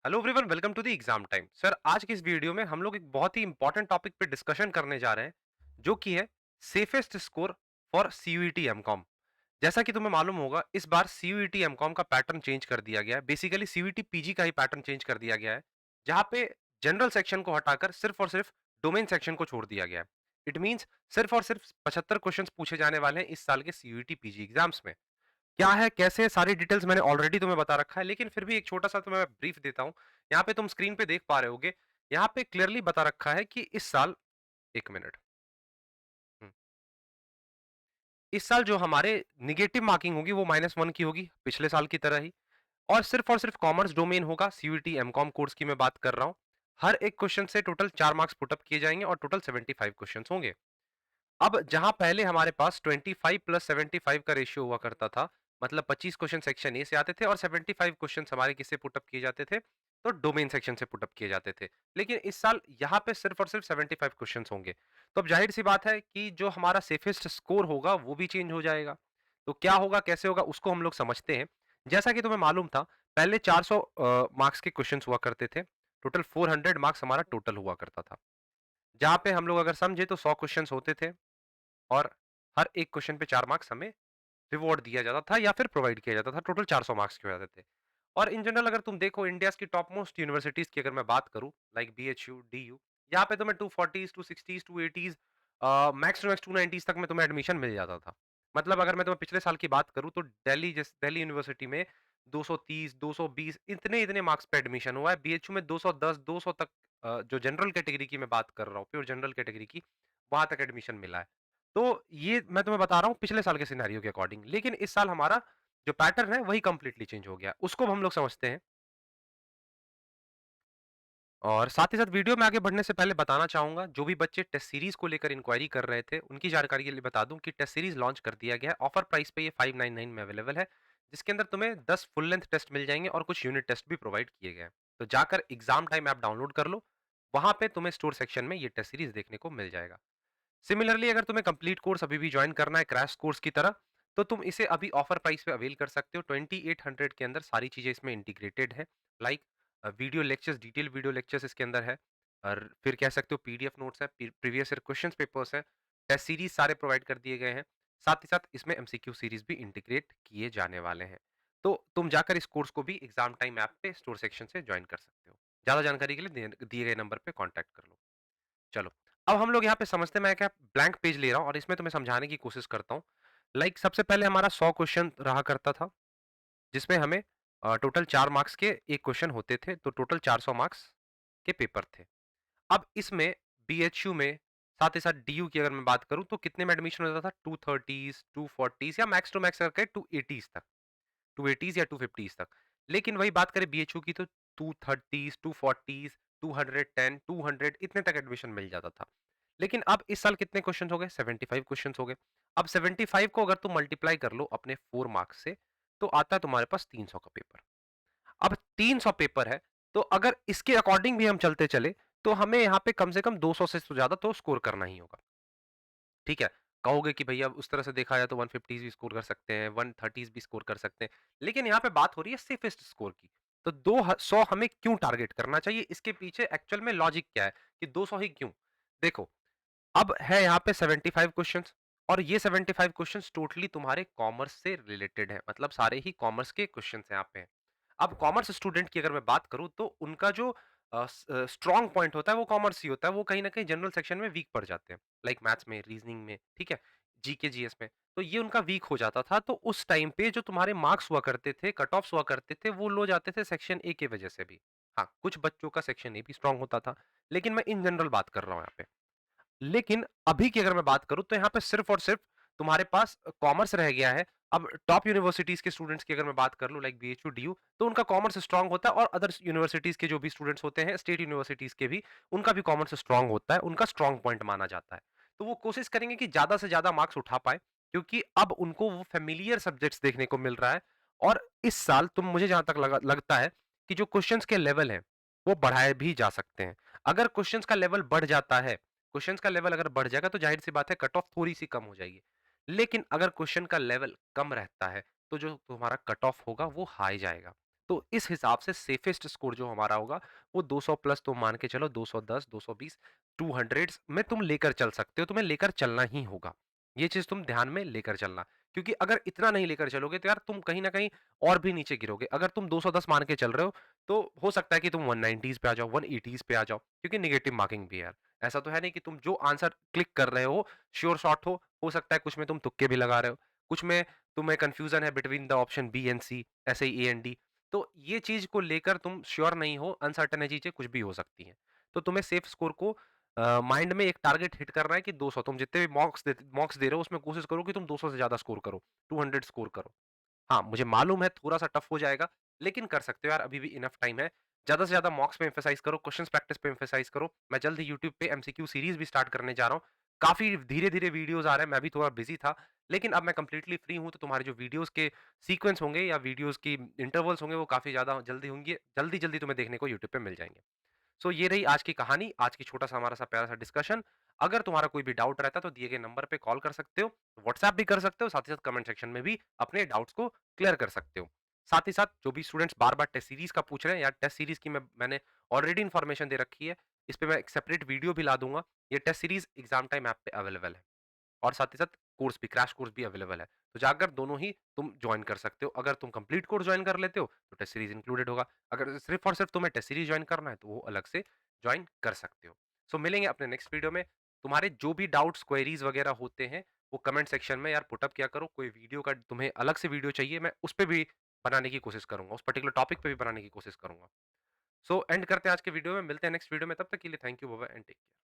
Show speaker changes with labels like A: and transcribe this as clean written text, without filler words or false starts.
A: Hello everyone, welcome to the exam time. Sir, आज की इस वीडियो में हम लोग एक बहुत ही इंपॉर्टेंट टॉपिक पे डिस्कशन करने जा रहे हैं, जो कि है safest score for CUET MCom. जैसा कि तुम्हें मालूम होगा, इस बार सीयूईटी एमकॉम का पैटर्न चेंज कर दिया गया है। बेसिकली सीयूईटी पीजी का ही पैटर्न चेंज कर दिया गया है, जहां पे जनरल सेक्शन को हटाकर सिर्फ और सिर्फ डोमेन सेक्शन को छोड़ दिया गया है। इट मीन्स सिर्फ और सिर्फ 75 क्वेश्चन पूछे जाने वाले हैं इस साल के सीयूईटी पीजी एग्जाम्स में। क्या है, कैसे है, सारी डिटेल्स मैंने ऑलरेडी तुम्हें बता रखा है, लेकिन फिर भी एक छोटा-सा तुम्हें मैं ब्रीफ देता हूँ। यहाँ पे तुम स्क्रीन पे देख पा रहे होगे, यहाँ पे क्लियरली बता रखा है कि इस साल 1 मिनट। हुँ। इस साल जो हमारे नेगेटिव मार्किंग होगी वो -1 की होगी, पिछले साल की तरह ही। और सिर्फ कॉमर्स डोमेन होगा, सीयूईटी एमकॉम कोर्स की मैं बात कर रहा हूँ। हर एक क्वेश्चन से टोटल 4 मार्क्स पुट अप किए जाएँगे और टोटल 75 क्वेश्चन्स होंगे। अब जहां पहले हमारे पास 25 प्लस 75 का रेशियो हुआ करता था, मतलब 25 क्वेश्चन सेक्शन ए से आते थे और 75 क्वेश्चन हमारे किससे पुटअप किए जाते थे, तो डोमेन सेक्शन से पुटअप किए जाते थे। लेकिन इस साल यहाँ पे सिर्फ और सिर्फ 75 क्वेश्चन होंगे। तो अब जाहिर सी बात है कि जो हमारा सेफेस्ट स्कोर होगा वो भी चेंज हो जाएगा। तो क्या होगा, कैसे होगा, उसको हम लोग समझते हैं। जैसा कि तुम्हें मालूम था, पहले 400 मार्क्स के क्वेश्चन हुआ करते थे। टोटल 400 मार्क्स हमारा टोटल हुआ करता था, जहां पे हम लोग अगर समझे तो 100 क्वेश्चन होते थे और हर एक क्वेश्चन पे 4 मार्क्स हमें रिवॉर्ड दिया जाता था या फिर प्रोवाइड किया जाता था। टोटल 400 मार्क्स के हो जाते थे। और इन जनरल अगर तुम देखो, इंडिया की टॉप मोस्ट यूनिवर्सिटीज की अगर मैं बात करूं, लाइक बीएचयू, डीयू, यहाँ पे तुम्हें 240, 260, 280, मैक्स टू मैक्स 290 तक में तुम्हें एडमिशन मिल जाता था। मतलब अगर मैं तुम्हें पिछले साल की बात करूं तो दिल्ली यूनिवर्सिटी में 230, 220 इतने इतने मार्क्स पे एडमिशन हुआ है। बीएचयू में 210, 200 तक, जो जनरल कैटेगरी की मैं बात कर रहा हूँ, प्योर जनरल कैटेगरी की, वहां तक एडमिशन मिला है। तो ये मैं तुम्हें बता रहा हूँ पिछले साल के सिनेरियो के अकॉर्डिंग। लेकिन इस साल हमारा जो पैटर्न है वही कंप्लीटली चेंज हो गया। उसको हम लोग समझते हैं। और साथ ही साथ वीडियो में आगे बढ़ने से पहले बताना चाहूंगा, जो भी बच्चे टेस्ट सीरीज को लेकर इंक्वायरी कर रहे थे, उनकी जानकारी के लिए बता दूं कि टेस्ट सीरीज लॉन्च कर दिया गया है। ऑफर प्राइस पे ये 599 में अवेलेबल है, जिसके अंदर तुम्हें 10 फुल लेंथ टेस्ट मिल जाएंगे और कुछ यूनिट टेस्ट भी प्रोवाइड किए गए हैं। तो जाकर एग्जाम टाइम ऐप डाउनलोड कर लो, वहां पे तुम्हें स्टोर सेक्शन में ये टेस्ट सीरीज देखने को मिल जाएगा। सिमिलरली अगर तुम्हें कंप्लीट कोर्स अभी भी ज्वाइन करना है क्रैश कोर्स की तरह, तो तुम इसे अभी ऑफर प्राइस पे अवेल कर सकते हो। 2800 के अंदर सारी चीजें इसमें इंटीग्रेटेड है, like video lectures, detail video lectures इसके अंदर है, और फिर कह सकते हो पीडीएफ नोट्स है, प्रीवियस ईयर क्वेश्चन पेपर्स है, टेस्ट सीरीज सारे प्रोवाइड कर दिए गए हैं। साथ ही साथ इसमें एमसीक्यू सीरीज भी इंटीग्रेट किए जाने वाले हैं। तो तुम जाकर इस कोर्स को भी एग्जाम टाइम ऐप पे स्टोर सेक्शन से ज्वाइन कर सकते हो। ज्यादा जानकारी के लिए दिए गए नंबर पे कॉन्टैक्ट कर लो। चलो, अब हम लोग यहाँ पे समझते हैं। मैं क्या ब्लैंक पेज ले रहा हूँ और इसमें तुम्हें समझाने की कोशिश करता हूँ। लाइक सबसे पहले हमारा 100 क्वेश्चन रहा करता था, जिसमें हमें टोटल 4 मार्क्स के एक क्वेश्चन होते थे, तो टोटल 400 मार्क्स के पेपर थे। अब इसमें बीएचयू में, साथ ही साथ डीयू की अगर मैं बात करूँ, तो कितने में एडमिशन होता था? 230, 240 या मैक्स टू मैक्स करके 280 तक, 280 या 250 तक। लेकिन वही बात करें बीएचयू की, तो 230, 240, 210, 200 इतने तक एडमिशन मिल जाता था। लेकिन अब इस साल कितने क्वेश्चन हो गए? 75 क्वेश्चन हो गए। अब 75 को अगर तुम मल्टीप्लाई कर लो अपने 4 मार्क्स से, तो आता है तुम्हारे पास 300 का पेपर। अब 300 पेपर है, तो अगर इसके अकॉर्डिंग भी हम चलते चले, तो हमें यहाँ पे कम से कम 200 से ज्यादा तो स्कोर करना ही होगा। ठीक है? कहोगे कि भैया उस तरह से देखा जाए तो 150 भी स्कोर कर सकते हैं, 130 भी स्कोर कर सकते हैं। लेकिन यहाँ पे बात हो रही है सेफेस्ट स्कोर की। तो 100 हमें क्यों टारगेट करना चाहिए? इसके पीछे एक्चुअल में लॉजिक क्या है कि 200 ही क्यों? देखो, अब है यहाँ पे 75 क्वेश्चंस, और ये 75 क्वेश्चंस टोटली तुम्हारे कॉमर्स से रिलेटेड है, मतलब सारे ही कॉमर्स के क्वेश्चंस यहाँ पे हैं। अब कॉमर्स स्टूडेंट की अगर मैं बात करूं, तो उनका जो स्ट्रॉन्ग पॉइंट होता है वो कॉमर्स ही होता है। वो कहीं ना कहीं जनरल सेक्शन में वीक पड़ जाते हैं, लाइक मैथ्स में, रीजनिंग में, ठीक है, जीके जीएस में। तो ये उनका वीक हो जाता था। तो उस टाइम पे जो तुम्हारे मार्क्स हुआ करते थे, कट ऑफ्स हुआ करते थे, वो लो जाते थे सेक्शन ए की वजह से भी। हाँ, कुछ बच्चों का सेक्शन ए भी स्ट्रांग होता था, लेकिन मैं इन जनरल बात कर रहा हूँ यहाँ पे। लेकिन अभी की अगर मैं बात करूं, तो यहाँ पे सिर्फ और सिर्फ तुम्हारे पास कॉमर्स रह गया है। अब टॉप यूनिवर्सिटीज के स्टूडेंट्स की अगर मैं बात कर लूं, लाइक बीएचयू, डीयू, तो उनका कॉमर्स स्ट्रांग होता है, और अदर यूनिवर्सिटीज के जो भी स्टूडेंट्स होते हैं, स्टेट यूनिवर्सिटीज के भी, उनका भी कॉमर्स स्ट्रांग होता है, उनका स्ट्रांग पॉइंट माना जाता है। तो वो कोशिश करेंगे कि ज्यादा से ज्यादा मार्क्स उठा पाए, क्योंकि अब उनको वो फेमिलियर सब्जेक्ट्स देखने को मिल रहा है। और इस साल तुम, मुझे जहां तक लगता है कि जो क्वेश्चंस के लेवल है वो बढ़ाए भी जा सकते हैं। अगर क्वेश्चंस का लेवल बढ़ जाता है, क्वेश्चंस का लेवल अगर बढ़ जाएगा, तो जाहिर सी बात है कट ऑफ थोड़ी सी कम हो जाएगी। लेकिन अगर क्वेश्चन का लेवल कम रहता है, तो जो तुम्हारा कट ऑफ होगा वो हाई जाएगा। तो इस हिसाब से सेफेस्ट स्कोर जो हमारा होगा वो 200 प्लस तुम मान के चलो 210, 220, 200 में तुम लेकर चल सकते हो, तुम्हें लेकर चलना ही होगा। ये चीज़ तुम ध्यान में लेकर चलना, क्योंकि अगर इतना नहीं लेकर चलोगे तो यार तुम कहीं न कहीं और भी नीचे गिरोगे। अगर तुम 210 मान के चल रहे हो, तो हो सकता है कि तुम 190s पे आ जाओ, 180s पे आ जाओ, क्योंकि नेगेटिव मार्किंग भी है यार। ऐसा तो है नहीं कि तुम जो आंसर क्लिक कर रहे हो शॉट हो सकता है कुछ में तुम तुक्के भी लगा रहे हो, कुछ में तुम्हें कन्फ्यूज़न है between the option B and C, ऐसे ही ए एंड डी। तो ये चीज़ को लेकर तुम श्योर नहीं हो, अनसर्टेन है चीज़ें, कुछ भी हो सकती हैं। तो तुम्हें सेफ स्कोर को माइंड में एक टारगेट हिट करना है कि 200, तुम जितने भी मॉक्स दे रहे हो उसमें कोशिश करो कि तुम 200 से ज़्यादा स्कोर करो, 200 स्कोर करो। हाँ, मुझे मालूम है थोड़ा-सा टफ हो जाएगा, लेकिन कर सकते हो यार, अभी भी इनफ टाइम है। ज़्यादा से ज़्यादा मॉक्स पे एम्फसाइज़ करो, क्वेश्चन्स प्रैक्टिस पे एम्फसाइज़ करो। मैं जल्द ही यूट्यूब पे एमसीक्यू सीरीज़ भी स्टार्ट करने जा रहा हूँ। काफ़ी धीरे-धीरे वीडियोज़ आ रहे हैं, मैं भी थोड़ा बिज़ी था, लेकिन अब मैं कंप्लीटली फ्री हूँ, तो तुम्हारे जो वीडियोज़ के सीक्वेंस होंगे या वीडियोज़ की इंटरवल्स होंगे, वो काफ़ी ज़्यादा जल्दी होंगे, जल्दी-जल्दी तुम्हें देखने को यूट्यूब पे मिल जाएँगे। सो ये रही आज की कहानी, आज की छोटा-सा हमारा सा प्यारा-सा डिस्कशन। अगर तुम्हारा कोई भी डाउट रहता है तो दिए गए नंबर पे कॉल कर सकते हो, व्हाट्सएप भी कर सकते हो, साथ ही साथ कमेंट सेक्शन में भी अपने डाउट्स को क्लियर कर सकते हो। साथ ही साथ जो भी स्टूडेंट्स बार-बार टेस्ट सीरीज़ का पूछ रहे हैं, या टेस्ट सीरीज़ की मैंने ऑलरेडी इन्फॉर्मेशन दे रखी है, इस पे मैं एक सेपरेट वीडियो भी ला दूँगा। ये test series exam time app पे अवेलेबल है। और साथ ही साथ कोर्स भी, क्रैश कोर्स भी अवेलेबल है। तो जाकर दोनों ही तुम जॉइन कर सकते हो। अगर तुम कंप्लीट कोर्स जॉइन कर लेते हो, तो टेस्ट सीरीज़ इंक्लूडेड होगा। अगर सिर्फ़ और सिर्फ़ तुम्हें टेस्ट सीरीज़ जॉइन करना है, तो वो अलग से जॉइन कर सकते हो। सो मिलेंगे अपने नेक्स्ट वीडियो में। तुम्हारे जो भी डाउट्स, क्वेरीज़ वगैरह होते हैं, वो कमेंट सेक्शन में यार पुट अप किया करो। कोई वीडियो का तुम्हें अलग से वीडियो चाहिए, मैं उस पे भी बनाने की कोशिश करूँगा। उस पर्टिकुलर टॉपिक पे भी बनाने की कोशिश करूँगा। सो एंड करते हैं आज के वीडियो में, मिलते हैं नेक्स्ट वीडियो में। तब तक के लिए thank you, bye bye and take care.